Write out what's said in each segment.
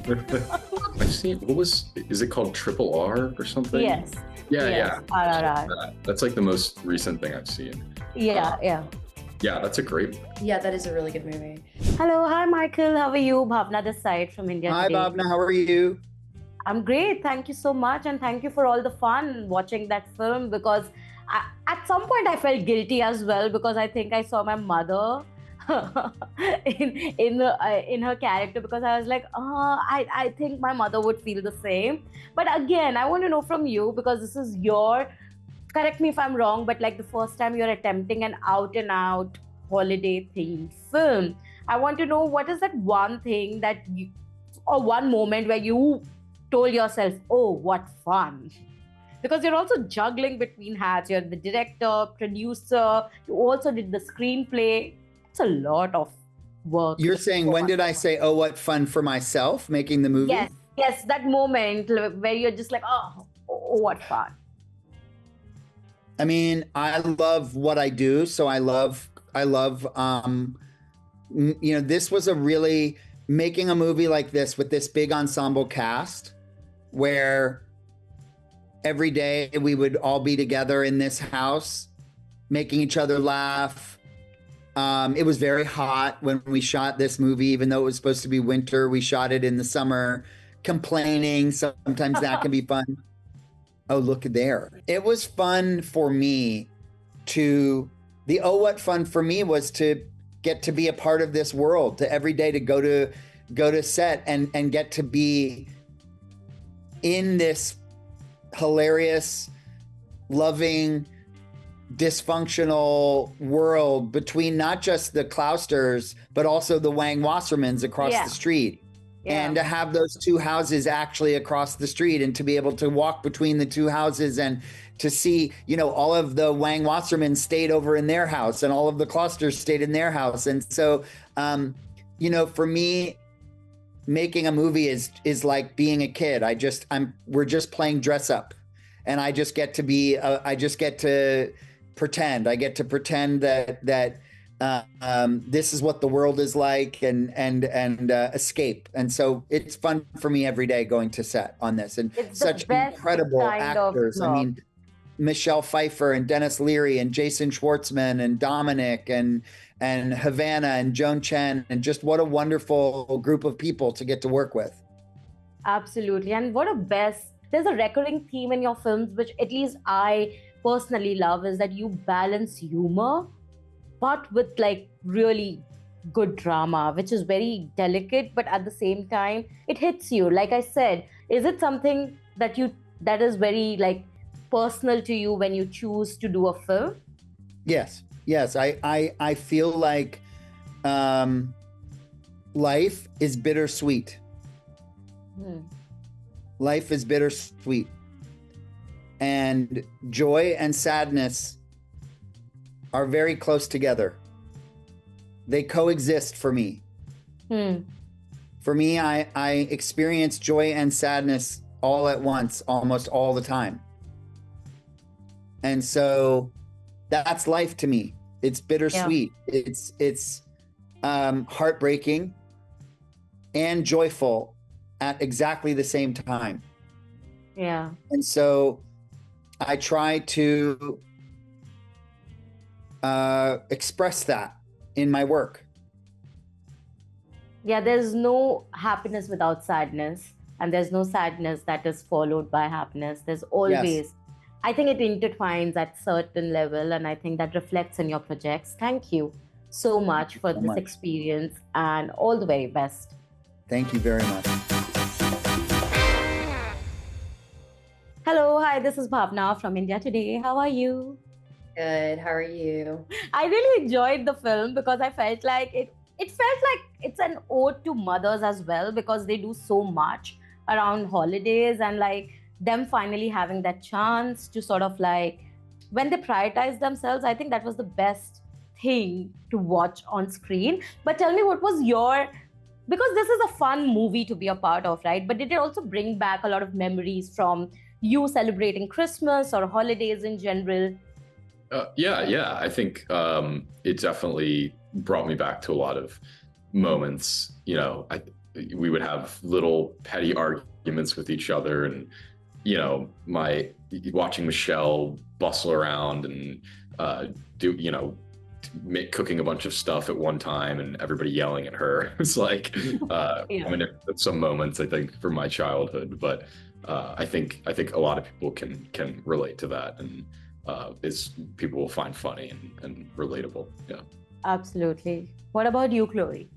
I've seen, is it called Triple R or something? Yes. Yeah, yes. yeah. RRR. That's like the most recent thing I've seen. Yeah. Yeah, that's a great. Yeah, that is a really good movie. Hello, hi Michael. How are you? Bhavna this side from India Hi, today. Bhavna. How are you? I'm great. Thank you so much, and thank you for all the fun watching that film. Because at some point I felt guilty as well, because I think I saw my mother in her character, because I was like, I think my mother would feel the same. But again, I want to know from you, because this is your, correct me if I'm wrong, but like the first time you're attempting an out and out holiday themed film. I want to know, what is that one thing that you, or one moment where you told yourself, oh, what fun? Because you're also juggling between hats. You're the director, producer, you also did the screenplay. It's a lot of work. You're saying, when did I say, oh, what fun for myself making the movie? Yes, that moment where you're just like, oh, what fun. I mean, I love what I do. So I love, this was a really, making a movie like this with this big ensemble cast, where every day we would all be together in this house, making each other laugh. It was very hot when we shot this movie, even though it was supposed to be winter. We shot it in the summer, complaining. Sometimes that can be fun. Oh, look there. It was fun for me what fun for me was to get to be a part of this world, to every day to go to set and get to be in this hilarious, loving, dysfunctional world between not just the Clousters, but also the Wang Wassermans across the street. Yeah. And to have those two houses actually across the street, and to be able to walk between the two houses and to see, all of the Wang Wassermans stayed over in their house and all of the Clousters stayed in their house. And so, for me, making a movie is like being a kid. We're just playing dress up, and I just get to be, I just get to pretend. I get to pretend that this is what the world is like, and escape. And so it's fun for me every day going to set on this, and it's such incredible actors. I mean, Michelle Pfeiffer and Dennis Leary and Jason Schwartzman and Dominic and Havana and Joan Chen, and just what a wonderful group of people to get to work with. Absolutely. And there's a recurring theme in your films, which at least I personally love, is that you balance humor, but with like really good drama, which is very delicate, but at the same time, it hits you. Like I said, is it something that is very like personal to you when you choose to do a film? Yes. I feel like life is bittersweet. Life is bittersweet. And joy and sadness are very close together. They coexist for me. For me, I experience joy and sadness all at once, almost all the time. And so that's life to me. It's bittersweet. Yeah. It's heartbreaking and joyful at exactly the same time. Yeah. And so I try to express that in my work. Yeah, there's no happiness without sadness, and there's no sadness that is followed by happiness. There's always, I think it intertwines at certain level, and I think that reflects in your projects. Thank you so much for this experience, and all the very best. Thank you very much. Hello, hi, this is Bhavna from India Today. How are you? Good, how are you? I really enjoyed the film because I felt like it felt like it's an ode to mothers as well, because they do so much around holidays, and like them finally having that chance to sort of like, when they prioritize themselves, I think that was the best thing to watch on screen. But tell me, what was because this is a fun movie to be a part of, right? But did it also bring back a lot of memories from you celebrating Christmas or holidays in general? Yeah. I think it definitely brought me back to a lot of moments we would have little petty arguments with each other, and my watching Michelle bustle around and cooking a bunch of stuff at one time and everybody yelling at her. It's like some moments, I think, from my childhood, but I think a lot of people can relate to that, and people will find funny and relatable. Yeah, absolutely. What about you, Chloe?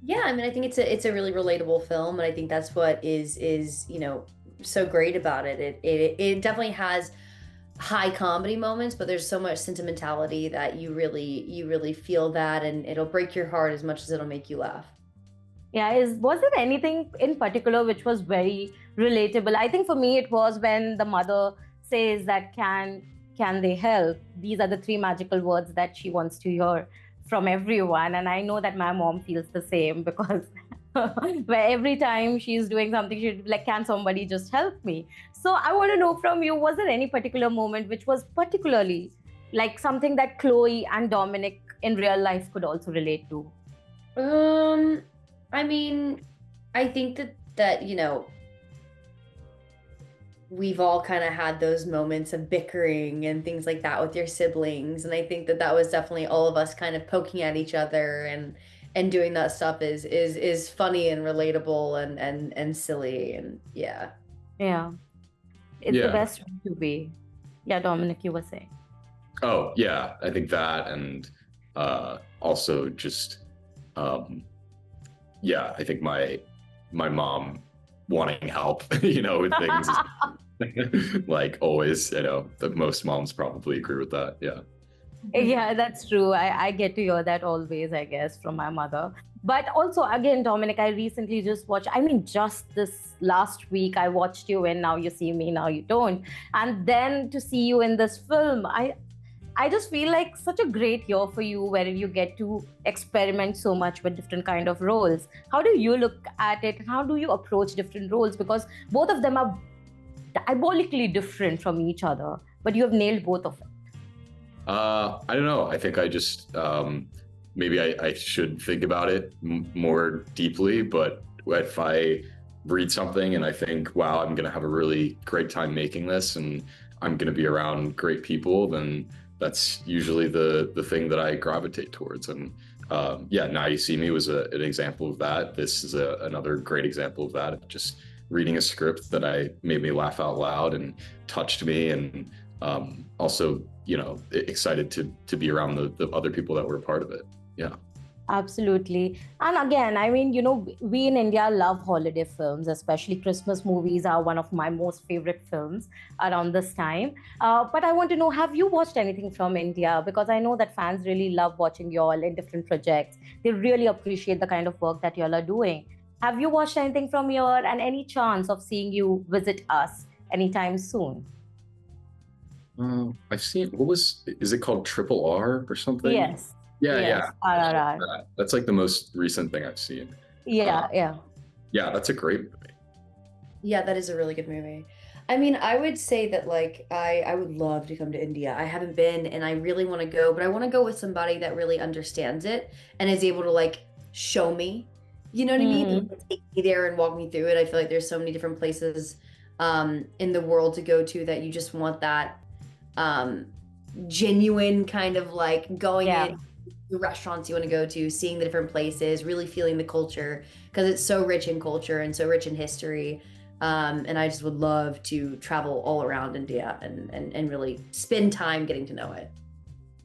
Yeah, I mean, I think it's a really relatable film, and I think that's what is so great about it. It definitely has high comedy moments, but there's so much sentimentality that you really feel that, and it'll break your heart as much as it'll make you laugh. Yeah, was there anything in particular which was very relatable? I think for me it was when the mother says that can they help? These are the three magical words that she wants to hear from everyone, and I know that my mom feels the same, because where every time she's doing something, she'd be like, can somebody just help me? So I want to know from you, was there any particular moment which was particularly like something that Chloe and Dominic in real life could also relate to? I mean, I think that we've all kind of had those moments of bickering and things like that with your siblings, and I think that was definitely all of us kind of poking at each other and doing that stuff is funny and relatable and silly, and yeah. It's the best way to be. Yeah, Dominic, you were saying. Oh yeah, I think that, and also just I think my mom wanting help with things like always, that most moms probably agree with that. Yeah, that's true. I get to hear that always, I guess, from my mother. But also, again, Dominic, I recently just watched, just this last week, I watched you in Now You See Me, Now You Don't. And then to see you in this film, I just feel like such a great year for you, where you get to experiment so much with different kind of roles. How do you look at it, and how do you approach different roles? Because both of them are diabolically different from each other, but you have nailed both of them. I don't know. I think I just maybe I should think about it more deeply. But if I read something and I think, wow, I'm going to have a really great time making this, and I'm going to be around great people, then that's usually the thing that I gravitate towards. And Now You See Me was an example of that. This is another great example of that. Just reading a script that made me laugh out loud and touched me, and also excited to be around the other people that were a part of it. Yeah, absolutely. And again, we in India love holiday films, especially Christmas movies are one of my most favorite films around this time. But I want to know, have you watched anything from India? Because I know that fans really love watching you all in different projects. They really appreciate the kind of work that you all are doing. Have you watched anything from here, and any chance of seeing you visit us anytime soon? I've seen, is it called RRR or something? Yes. Yeah. RRR. That's like the most recent thing I've seen. Yeah. Yeah, that's a great movie. Yeah, that is a really good movie. I mean, I would say that I would love to come to India. I haven't been, and I really want to go, but I want to go with somebody that really understands it and is able to show me. You know what I mean? Take me there and walk me through it. I feel like there's so many different places in the world to go to that you just want that genuine kind of going in the restaurants you want to go to, seeing the different places, really feeling the culture, because it's so rich in culture and so rich in history. And I just would love to travel all around India and really spend time getting to know it.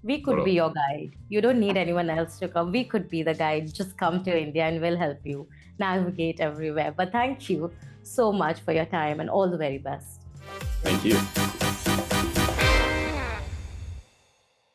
We could be your guide. You don't need anyone else to come. We could be the guide. Just come to India and we'll help you navigate everywhere. But thank you so much for your time, and all the very best. Thank you.